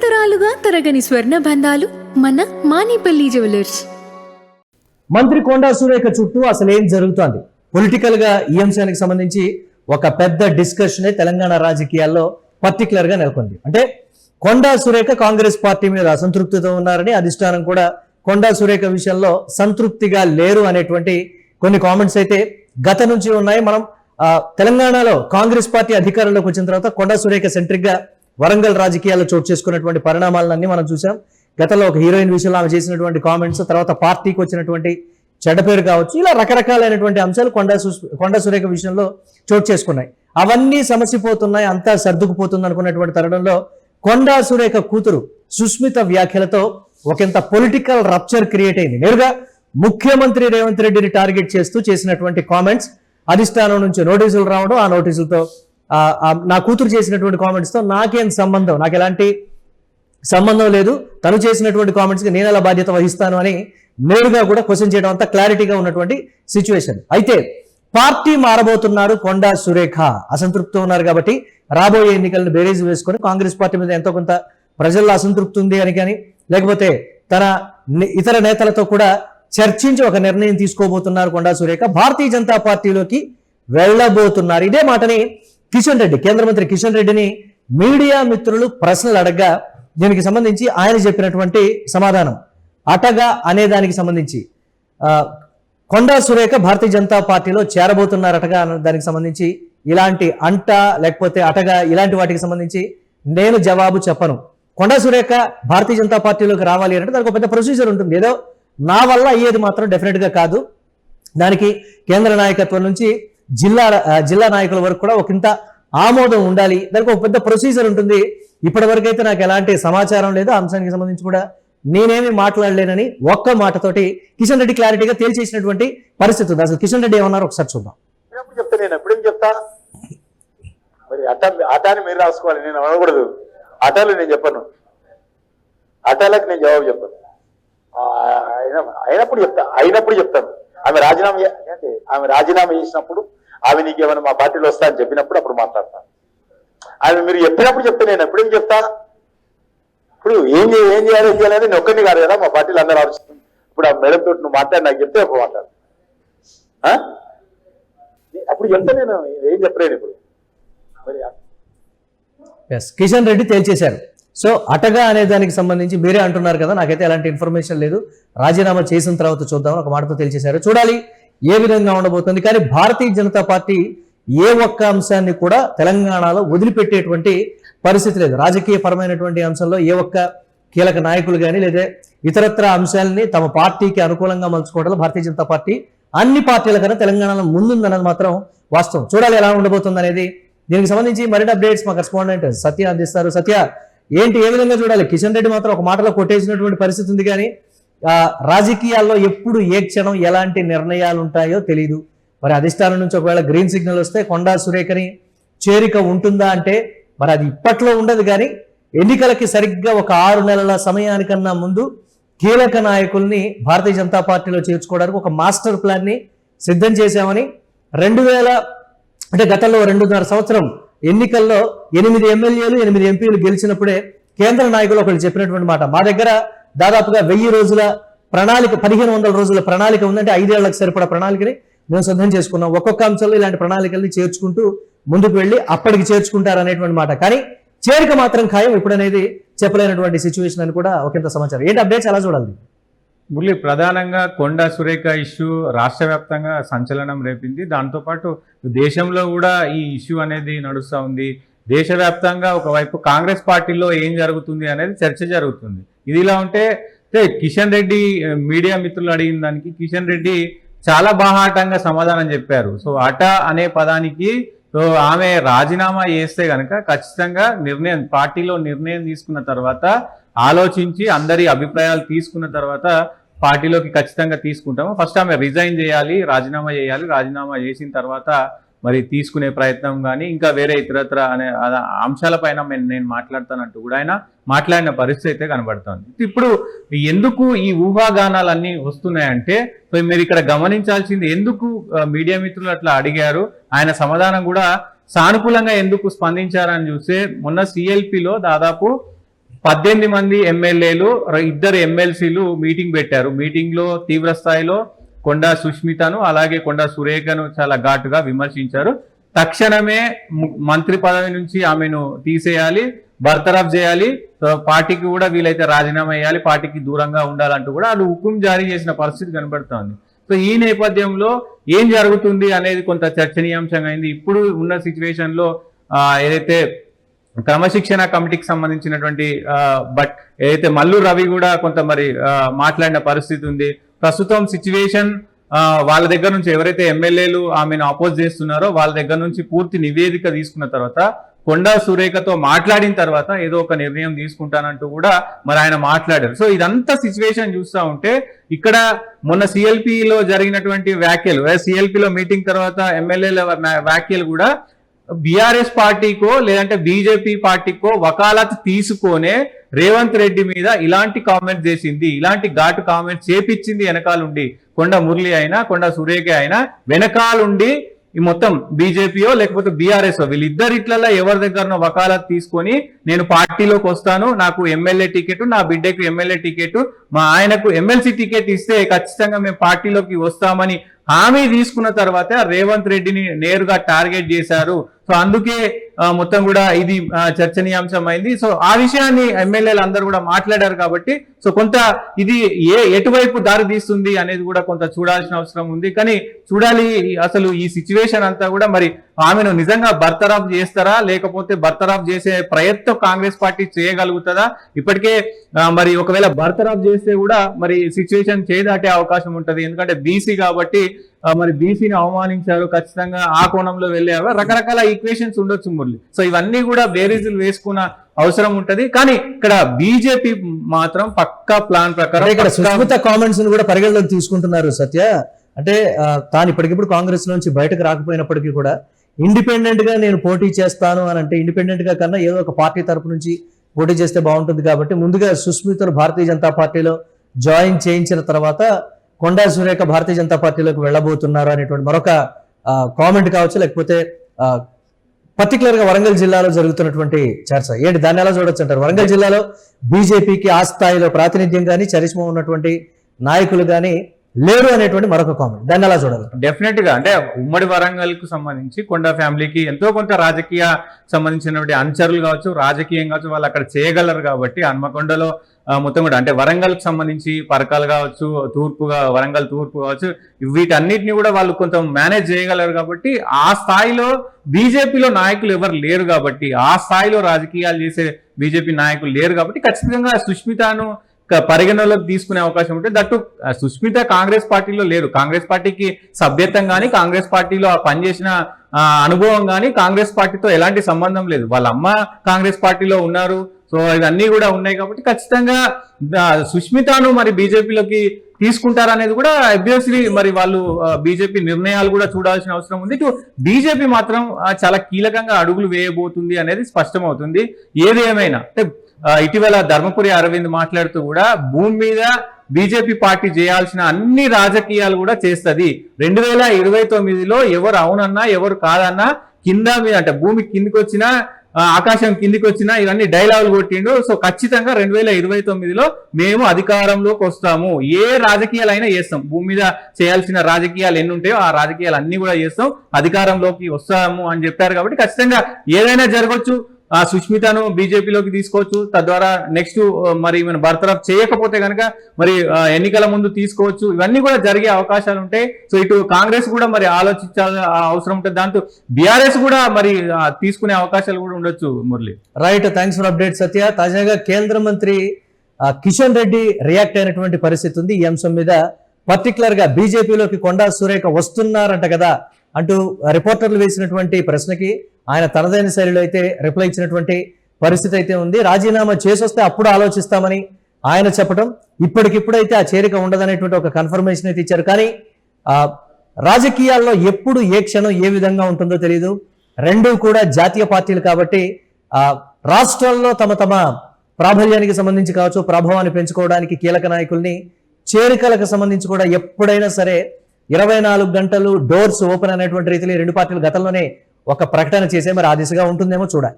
తరతరాలుగా తరగని స్వర్ణ బంధాలు మన మానిపల్లి జ్యువెలర్స్. మంత్రి కొండా సురేఖ చుట్టూ అసలు ఏం జరుగుతోంది? పొలిటికల్ గా ఈ అంశానికి సంబంధించి ఒక పెద్ద డిస్కషనే తెలంగాణ రాజకీయాల్లో పర్టికులర్ గా నెలకొంది. అంటే కొండా సురేఖ కాంగ్రెస్ పార్టీ మీద అసంతృప్తితో ఉన్నారని, అధిష్టానం కూడా కొండా సురేఖ విషయంలో సంతృప్తిగా లేరు అనేటువంటి కొన్ని కామెంట్స్ అయితే గత నుంచి ఉన్నాయి. మనం తెలంగాణలో కాంగ్రెస్ పార్టీ అధికారంలోకి వచ్చిన తర్వాత కొండా సురేఖ సెంట్రిక్ గా వరంగల్ రాజకీయాల్లో చోటు చేసుకున్నటువంటి పరిణామాలన్నీ మనం చూసాం. గతంలో ఒక హీరోయిన్ విషయంలో ఆమె చేసినటువంటి కామెంట్స్, తర్వాత పార్టీకి వచ్చినటువంటి చెడ్డ పేరు కావచ్చు, ఇలా రకరకాలైనటువంటి అంశాలు కొండా సురేఖ విషయంలో చోటు చేసుకున్నాయి. అవన్నీ సమసిపోతున్నాయి, అంతా సర్దుకుపోతుంది అనుకున్నటువంటి తరుణంలో కొండా సురేఖ కూతురు సుస్మిత వ్యాఖ్యలతో ఒకంత పొలిటికల్ రప్చర్ క్రియేట్ అయింది. నేరుగా ముఖ్యమంత్రి రేవంత్ రెడ్డిని టార్గెట్ చేస్తూ చేసినటువంటి కామెంట్స్, అధిష్టానం నుంచి నోటీసులు రావడం, ఆ నోటీసులతో నా కూతురు చేసినటువంటి కామెంట్స్తో నాకేం సంబంధం, నాకు ఎలాంటి సంబంధం లేదు, తను చేసినటువంటి కామెంట్స్కి నేను ఎలా బాధ్యత వహిస్తాను అని నేరుగా కూడా క్వశ్చన్ చేయడం అంతా క్లారిటీగా ఉన్నటువంటి సిచ్యువేషన్. అయితే పార్టీ మారబోతున్నారు కొండా సురేఖ, అసంతృప్తితో ఉన్నారు కాబట్టి రాబోయే ఎన్నికలను బేరీజు వేసుకొని కాంగ్రెస్ పార్టీ మీద ఎంతో కొంత ప్రజల్లో అసంతృప్తి ఉంది అని కానీ, లేకపోతే తన ఇతర నేతలతో కూడా చర్చించి ఒక నిర్ణయం తీసుకోబోతున్నారు కొండా సురేఖ, భారతీయ జనతా పార్టీలోకి వెళ్ళబోతున్నారు. ఇదే మాటని కిషన్ రెడ్డి, కేంద్ర మంత్రి కిషన్ రెడ్డిని మీడియా మిత్రులు ప్రశ్నలు అడగగా దీనికి సంబంధించి ఆయన చెప్పినటువంటి సమాధానం అటగా అనే దానికి సంబంధించి, కొండా సురేఖ భారతీయ జనతా పార్టీలో చేరబోతున్నారటగా అనే దానికి సంబంధించి ఇలాంటి లేకపోతే అటగా ఇలాంటి వాటికి సంబంధించి నేను జవాబు చెప్పను. కొండా సురేఖ భారతీయ జనతా పార్టీలోకి రావాలి అంటే దానికి ఒక పెద్ద ప్రొసీజర్ ఉంటుంది. ఏదో నా వల్ల అయ్యేది మాత్రం డెఫినెట్గా కాదు. దానికి కేంద్ర నాయకత్వం నుంచి జిల్లా నాయకుల వరకు కూడా ఒకంత ఆమోదం ఉండాలి. దానికి ఒక పెద్ద ప్రొసీజర్ ఉంటుంది. ఇప్పటి వరకు అయితే నాకు ఎలాంటి సమాచారం లేదు, అంశానికి సంబంధించి కూడా నేనేమి మాట్లాడలేనని ఒక్క మాటతోటి కిషన్ రెడ్డి క్లారిటీగా తేల్చేసినటువంటి పరిస్థితి ఉంది. అసలు కిషన్ రెడ్డి ఏమన్నారు ఒకసారి చూద్దాం. చెప్తా నేను ఎప్పుడేం చెప్తా, మరి అటాని మీరు రాసుకోవాలి, నేను అడగకూడదు. అటాలు నేను చెప్పను, అటాలకు నేను జవాబు చెప్పను. అయినప్పుడు చెప్తాను. ఆమె రాజీనామా చేసినప్పుడు ఆమె నీకేమైనా మా పార్టీలో వస్తా అని చెప్పినప్పుడు అప్పుడు మాట్లాడతాను. ఆమె మీరు చెప్పినప్పుడు చెప్తే నేను ఎప్పుడేం చెప్తా. ఇప్పుడు ఏం చేయాలి నేను ఒక్కరిని కాదు కదా, మా పార్టీలో అందరూ ఆలోచిస్తుంది. ఇప్పుడు ఆ మేడం తోటి నువ్వు మాట్లాడి నాకు చెప్తే అప్పుడు మాట్లాడు, అప్పుడు చెప్తే నేను ఏం చెప్పలేను. ఇప్పుడు మరి కిషన్ రెడ్డి తేల్చేశారు. సో అటగా అనే దానికి సంబంధించి మీరే అంటున్నారు కదా, నాకైతే ఎలాంటి ఇన్ఫర్మేషన్ లేదు, రాజీనామా చేసిన తర్వాత చూద్దామని ఒక మాటతో తేల్చేశారు. చూడాలి ఏ విధంగా ఉండబోతుంది. కానీ భారతీయ జనతా పార్టీ ఏ ఒక్క అంశాన్ని కూడా తెలంగాణలో వదిలిపెట్టేటువంటి పరిస్థితి లేదు. రాజకీయ పరమైనటువంటి అంశంలో ఏ ఒక్క కీలక నాయకులు కానీ లేదా ఇతరత్ర అంశాలని తమ పార్టీకి అనుకూలంగా మలుచుకోవడంలో భారతీయ జనతా పార్టీ అన్ని పార్టీల కన్నా తెలంగాణలో ముందుందన్నది మాత్రం వాస్తవం. చూడాలి ఎలా ఉండబోతుంది అనేది. దీనికి సంబంధించి మరిన్ని అప్డేట్స్ మా కరెస్పాండెంట్ సత్య అందిస్తారు. సత్య, ఏంటి, ఏ విధంగా చూడాలి? కిషన్ రెడ్డి మాత్రం ఒక మాటలో కొట్టేసినటువంటి పరిస్థితి ఉంది, కానీ రాజకీయాల్లో ఎప్పుడు ఏ క్షణం ఎలాంటి నిర్ణయాలు ఉంటాయో తెలియదు. మరి అధిష్టానం నుంచి ఒకవేళ గ్రీన్ సిగ్నల్ వస్తే కొండా సురేఖని చేరిక ఉంటుందా అంటే మరి అది ఇప్పట్లో ఉండదు. కానీ ఎన్నికలకి సరిగ్గా ఒక 6 నెలల సమయానికన్నా ముందు కీలక నాయకుల్ని భారతీయ జనతా పార్టీలో చేర్చుకోవడానికి ఒక మాస్టర్ ప్లాన్ ని సిద్ధం చేశామని 2000 అంటే గతంలో 2.5 సంవత్సరం ఎన్నికల్లో 8 ఎమ్మెల్యేలు 8 ఎంపీలు గెలిచినప్పుడే కేంద్ర నాయకులు ఒకళ్ళు చెప్పినటువంటి మాట, మా దగ్గర దాదాపుగా 1000 రోజుల ప్రణాళిక, 1500 రోజుల ప్రణాళిక ఉందంటే 5 ఏళ్లకు సరిపడా ప్రణాళికని మేము సిద్ధం చేసుకున్నాం. ఒక్కొక్క అంశంలో ఇలాంటి ప్రణాళికల్ని చేర్చుకుంటూ ముందుకు వెళ్ళి అప్పటికి చేర్చుకుంటారు అనేటువంటి మాట. కానీ చేరిక మాత్రం ఖాయం ఇప్పుడనేది చెప్పలేనటువంటి సిచ్యువేషన్ అని కూడా ఒకంత సమాచారం. ఏంటి అప్డేట్స్ ఎలా చూడాలి? మురళి, ప్రధానంగా కొండా సురేఖ ఇష్యూ రాష్ట్ర వ్యాప్తంగా సంచలనం రేపింది. దాంతోపాటు దేశంలో కూడా ఈ ఇష్యూ అనేది నడుస్తూ ఉంది. దేశవ్యాప్తంగా ఒకవైపు కాంగ్రెస్ పార్టీలో ఏం జరుగుతుంది అనేది చర్చ జరుగుతుంది. ఇదిలా ఉంటే కిషన్ రెడ్డి మీడియా మిత్రులు అడిగిన దానికి కిషన్ రెడ్డి చాలా బాహాటంగా సమాధానం చెప్పారు. సో అట అనే పదానికి ఆమె రాజీనామా చేస్తే కనుక ఖచ్చితంగా పార్టీలో నిర్ణయం తీసుకున్న తర్వాత ఆలోచించి అందరి అభిప్రాయాలు తీసుకున్న తర్వాత పార్టీలోకి ఖచ్చితంగా తీసుకుంటాము. ఫస్ట్ ఆమె రిజైన్ చేయాలి, రాజీనామా చేయాలి, రాజీనామా చేసిన తర్వాత మరి తీసుకునే ప్రయత్నం కానీ ఇంకా వేరే ఇతరత్ర అనే అంశాలపైన నేను మాట్లాడతానంటూ కూడా ఆయన మాట్లాడిన పరిస్థితి అయితే కనబడుతుంది. ఇప్పుడు ఎందుకు ఈ ఊహాగానాలన్నీ వస్తున్నాయంటే మీరు ఇక్కడ గమనించాల్సింది, ఎందుకు మీడియా మిత్రులు అట్లా అడిగారు, ఆయన సమాధానం కూడా సానుకూలంగా ఎందుకు స్పందించారని చూస్తే మొన్న సిఎల్పిలో దాదాపు 18 మంది ఎమ్మెల్యేలు 2 ఎమ్మెల్సీలు మీటింగ్ పెట్టారు. మీటింగ్ లో తీవ్ర స్థాయిలో కొండా సుష్మితను అలాగే కొండా సురేఖను చాలా ఘాటుగా విమర్శించారు. తక్షణమే మంత్రి పదవి నుంచి ఆమెను తీసేయాలి, బర్తరఫ్ చేయాలి, పార్టీకి కూడా వీలైతే రాజీనామా చేయాలి, పార్టీకి దూరంగా ఉండాలంటూ కూడా వాళ్ళు హుకుం జారీ చేసిన పరిస్థితి కనబడుతోంది. సో ఈ నేపథ్యంలో ఏం జరుగుతుంది అనేది కొంత చర్చనీయాంశంగా అయింది. ఇప్పుడు ఉన్న సిచ్యువేషన్ లో ఏదైతే క్రమశిక్షణ కమిటీకి సంబంధించినటువంటి ఏదైతే మల్లు రవి కూడా కొంత మరి మాట్లాడిన పరిస్థితి ఉంది. ప్రస్తుతం సిచ్యువేషన్ వాళ్ళ దగ్గర నుంచి ఎవరైతే ఎమ్మెల్యేలు ఆమెను అపోజ్ చేస్తున్నారో వాళ్ళ దగ్గర నుంచి పూర్తి నివేదిక తీసుకున్న తర్వాత కొండా సురేఖతో మాట్లాడిన తర్వాత ఏదో ఒక నిర్ణయం తీసుకుంటానంటూ కూడా మరి ఆయన మాట్లాడారు. సో ఇదంతా సిచ్యువేషన్ చూస్తూ ఉంటే ఇక్కడ మొన్న సిఎల్పిలో జరిగినటువంటి వ్యాఖ్యలు, సిఎల్పిలో మీటింగ్ తర్వాత ఎమ్మెల్యేల వ్యాఖ్యలు కూడా బీఆర్ఎస్ పార్టీకో లేదంటే బీజేపీ పార్టీకో వకాలత్ తీసుకొనే రేవంత్ రెడ్డి మీద ఇలాంటి కామెంట్స్ చేసింది, ఇలాంటి ఘాటు కామెంట్స్ చేపించింది వెనకాలుండి కొండా మురళి అయినా కొండా సురేఖ అయినా వెనకాలుండి ఈ మొత్తం బీజేపీయో లేకపోతే బీఆర్ఎస్ వీళ్ళిద్దరిట్లలో ఎవరి దగ్గరనో వకాలత్ తీసుకొని నేను పార్టీలోకి వస్తాను, నాకు ఎమ్మెల్యే టికెట్, నా బిడ్డకు ఎమ్మెల్యే టికెట్, మా ఆయనకు ఎమ్మెల్సీ టికెట్ ఇస్తే ఖచ్చితంగా మేము పార్టీలోకి వస్తామని హామీ తీసుకున్న తర్వాత రేవంత్ రెడ్డిని నేరుగా టార్గెట్ చేశారు. సో అందుకే మొత్తం కూడా ఇది చర్చనీయాంశం అయింది. సో ఆ విషయాన్ని ఎమ్మెల్యేలు అందరూ కూడా మాట్లాడారు కాబట్టి సో కొంత ఇది ఎటువైపు దారి తీస్తుంది అనేది కూడా కొంత చూడాల్సిన అవసరం ఉంది. కానీ చూడాలి అసలు ఈ సిచ్యువేషన్ అంతా కూడా మరి ఆమెను నిజంగా బర్తరఫ్ చేస్తారా లేకపోతే బర్తరఫ్ చేసే ప్రయత్నం కాంగ్రెస్ పార్టీ చేయగలుగుతుందా? ఇప్పటికే మరి ఒకవేళ బర్తరఫ్ చేస్తే కూడా మరి సిచ్యువేషన్ చేయదాటే అవకాశం ఉంటది. ఎందుకంటే బీసీ కాబట్టి మరి బీసీని అవమానించారు, ఖచ్చితంగా ఆ కోణంలో వెళ్ళే రకరకాల ఈక్వేషన్స్ ఉండొచ్చు మురళి. సో ఇవన్నీ కూడా బేరీజులు వేసుకున్న అవసరం ఉంటది. కానీ ఇక్కడ బీజేపీ మాత్రం పక్కా ప్లాన్ ప్రకారం ఇక్కడ సుష్మిత కామెంట్స్ కూడా పరిగణలోకి తీసుకుంటున్నారు సత్య. అంటే తాను ఇప్పటికిప్పుడు కాంగ్రెస్ నుంచి బయటకు రాకపోయినప్పటికీ కూడా ఇండిపెండెంట్ గా నేను పోటీ చేస్తాను అని అంటే ఇండిపెండెంట్ గా కన్నా ఏదో ఒక పార్టీ తరపు నుంచి పోటీ చేస్తే బాగుంటుంది కాబట్టి ముందుగా సుష్మితను భారతీయ జనతా పార్టీలో జాయిన్ చేయించిన తర్వాత కొండా సురేఖ భారతీయ జనతా పార్టీలోకి వెళ్ళబోతున్నారు అనేటువంటి మరొక కామెంట్ కావచ్చు, లేకపోతే పర్టికులర్ గా వరంగల్ జిల్లాలో జరుగుతున్నటువంటి చర్చ ఏంటి, దాన్ని ఎలా చూడొచ్చు అంటారు? వరంగల్ జిల్లాలో బీజేపీకి ఆ స్థాయిలో ప్రాతినిధ్యం కానీ చరిష్మా ఉన్నటువంటి నాయకులు కానీ లేరు అనేటువంటి మరొక కామెంట్, దాన్ని ఎలా చూడాలి? డెఫినెట్ గా అంటే ఉమ్మడి వరంగల్ కు సంబంధించి కొండా ఫ్యామిలీకి ఎంతో కొంత రాజకీయ సంబంధించినటువంటి అనుచరులు కావచ్చు, రాజకీయం కావచ్చు, వాళ్ళు అక్కడ చేయగలరు కాబట్టి హన్మకొండలో మొత్తం కూడా అంటే వరంగల్ కు సంబంధించి పరకాలు కావచ్చు, వరంగల్ తూర్పు కావచ్చు, వీటన్నిటిని కూడా వాళ్ళు కొంత మేనేజ్ చేయగలరు కాబట్టి ఆ స్థాయిలో బీజేపీలో నాయకులు ఎవరు లేరు కాబట్టి ఆ స్థాయిలో రాజకీయాలు చేసే బీజేపీ నాయకులు లేరు కాబట్టి ఖచ్చితంగా సుష్మితను పరిగణలోకి తీసుకునే అవకాశం ఉంటుంది. దట్టు సుష్మిత కాంగ్రెస్ పార్టీలో లేరు, కాంగ్రెస్ పార్టీకి సభ్యత్వం కానీ కాంగ్రెస్ పార్టీలో పనిచేసిన అనుభవం కానీ కాంగ్రెస్ పార్టీతో ఎలాంటి సంబంధం లేదు. వాళ్ళ అమ్మ కాంగ్రెస్ పార్టీలో ఉన్నారు. సో ఇవన్నీ కూడా ఉన్నాయి కాబట్టి ఖచ్చితంగా సుష్మితను మరి బీజేపీలోకి తీసుకుంటారనేది కూడా అబ్వియస్లీ మరి వాళ్ళు బీజేపీ నిర్ణయాలు కూడా చూడాల్సిన అవసరం ఉంది. ఇటు బీజేపీ మాత్రం చాలా కీలకంగా అడుగులు వేయబోతుంది అనేది స్పష్టమవుతుంది. ఏది ఏమైనా అంటే ఇటీవల ధర్మపురి అరవింద్ మాట్లాడుతూ కూడా భూమి మీద బీజేపీ పార్టీ చేయాల్సిన అన్ని రాజకీయాలు కూడా చేస్తుంది. 2029లో ఎవరు అవునన్నా ఎవరు కాదన్నా కింద మీద అంటే భూమి కిందికి వచ్చినా ఆకాశం కిందికి వచ్చినా ఇవన్నీ డైలాగులు కొట్టిండు. సో ఖచ్చితంగా 2029లో మేము అధికారంలోకి వస్తాము, ఏ రాజకీయాలైనా చేస్తాం, భూమి మీద చేయాల్సిన రాజకీయాలు ఎన్ని ఉంటాయో ఆ రాజకీయాలు అన్ని కూడా చేస్తాం, అధికారంలోకి వస్తాము అని చెప్పారు. కాబట్టి ఖచ్చితంగా ఏదైనా జరగవచ్చు. సుష్మితను బీజేపీలోకి తీసుకోవచ్చు, తద్వారా నెక్స్ట్ మరి మనం బర్తరఫ్ చేయకపోతే కనుక మరి ఎన్నికల ముందు తీసుకోవచ్చు. ఇవన్నీ కూడా జరిగే అవకాశాలు ఉంటాయి. సో ఇటు కాంగ్రెస్ కూడా మరి ఆలోచించాల్సిన అవసరం ఉంటుంది, దాంతో బీఆర్ఎస్ కూడా మరి తీసుకునే అవకాశాలు కూడా ఉండొచ్చు. Murali right, thanks for update Satya. తాజాగా కేంద్ర మంత్రి కిషన్ రెడ్డి రియాక్ట్ అయినటువంటి పరిస్థితి ఉంది ఈ అంశం మీద. పర్టికులర్ గా బీజేపీలోకి కొండా సురేఖ వస్తున్నారంట కదా అంటూ రిపోర్టర్లు వేసినటువంటి ప్రశ్నకి ఆయన తనదైన శైలిలో అయితే రిప్లై ఇచ్చినటువంటి పరిస్థితి అయితే ఉంది. రాజీనామా చేసొస్తే అప్పుడు ఆలోచిస్తామని ఆయన చెప్పడం, ఇప్పటికిప్పుడైతే ఆ చేరిక ఉండదనేటువంటి ఒక కన్ఫర్మేషన్ అయితే ఇచ్చారు. కానీ రాజకీయాల్లో ఎప్పుడు ఏ క్షణం ఏ విధంగా ఉంటుందో తెలియదు. రెండూ కూడా జాతీయ పార్టీలు కాబట్టి రాష్ట్రాల్లో తమ తమ ప్రాబల్యానికి సంబంధించి కావచ్చు, ప్రభావాన్ని పెంచుకోవడానికి కీలక నాయకుల్ని చేరికలకు సంబంధించి కూడా ఎప్పుడైనా సరే 24 గంటలు డోర్స్ ఓపెన్ అనేటువంటి రీతిలో రెండు పార్టీలు గతంలోనే ఒక ప్రకటన చేసే మరి ఆ దిశగా ఉంటుందేమో చూడాలి.